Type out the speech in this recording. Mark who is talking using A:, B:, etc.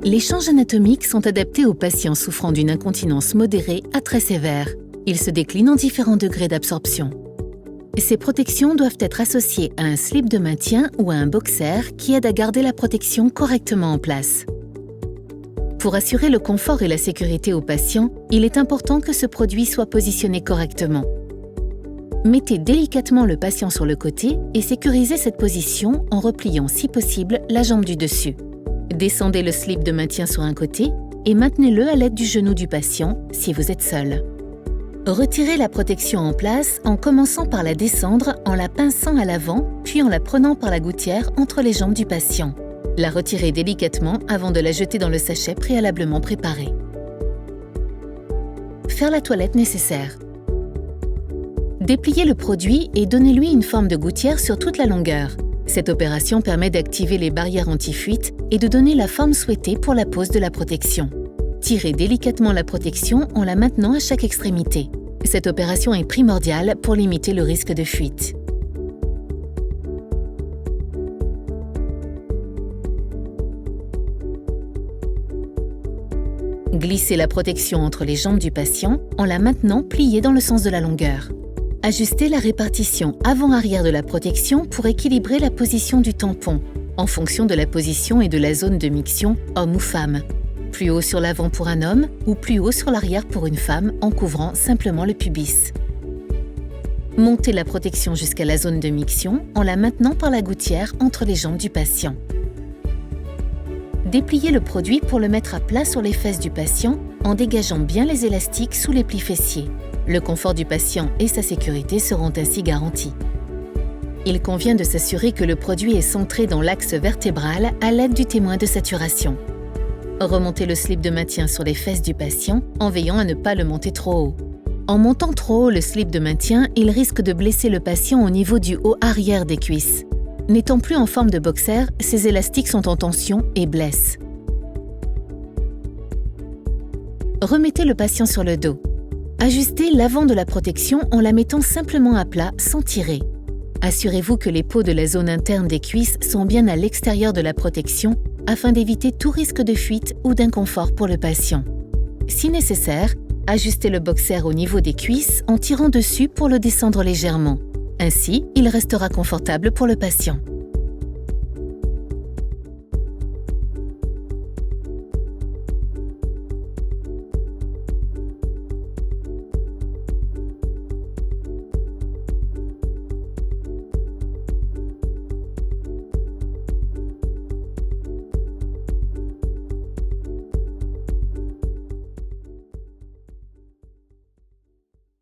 A: Les changes anatomiques sont adaptés aux patients souffrant d'une incontinence modérée à très sévère. Ils se déclinent en différents degrés d'absorption. Ces protections doivent être associées à un slip de maintien ou à un boxer qui aide à garder la protection correctement en place. Pour assurer le confort et la sécurité aux patients, il est important que ce produit soit positionné correctement. Mettez délicatement le patient sur le côté et sécurisez cette position en repliant si possible la jambe du dessus. Descendez le slip de maintien sur un côté et maintenez-le à l'aide du genou du patient si vous êtes seul. Retirez la protection en place en commençant par la descendre en la pinçant à l'avant, puis en la prenant par la gouttière entre les jambes du patient. La retirez délicatement avant de la jeter dans le sachet préalablement préparé. Faire la toilette nécessaire. Dépliez le produit et donnez-lui une forme de gouttière sur toute la longueur. Cette opération permet d'activer les barrières anti-fuite et de donner la forme souhaitée pour la pose de la protection. Tirez délicatement la protection en la maintenant à chaque extrémité. Cette opération est primordiale pour limiter le risque de fuite. Glissez la protection entre les jambes du patient en la maintenant pliée dans le sens de la longueur. Ajustez la répartition avant-arrière de la protection pour équilibrer la position du tampon, en fonction de la position et de la zone de miction, homme ou femme. Plus haut sur l'avant pour un homme ou plus haut sur l'arrière pour une femme en couvrant simplement le pubis. Montez la protection jusqu'à la zone de miction en la maintenant par la gouttière entre les jambes du patient. Dépliez le produit pour le mettre à plat sur les fesses du patient en dégageant bien les élastiques sous les plis fessiers. Le confort du patient et sa sécurité seront ainsi garantis. Il convient de s'assurer que le produit est centré dans l'axe vertébral à l'aide du témoin de saturation. Remontez le slip de maintien sur les fesses du patient en veillant à ne pas le monter trop haut. En montant trop haut le slip de maintien, il risque de blesser le patient au niveau du haut arrière des cuisses. N'étant plus en forme de boxer, ces élastiques sont en tension et blessent. Remettez le patient sur le dos. Ajustez l'avant de la protection en la mettant simplement à plat sans tirer. Assurez-vous que les peaux de la zone interne des cuisses sont bien à l'extérieur de la protection afin d'éviter tout risque de fuite ou d'inconfort pour le patient. Si nécessaire, ajustez le boxer au niveau des cuisses en tirant dessus pour le descendre légèrement. Ainsi, il restera confortable pour le patient.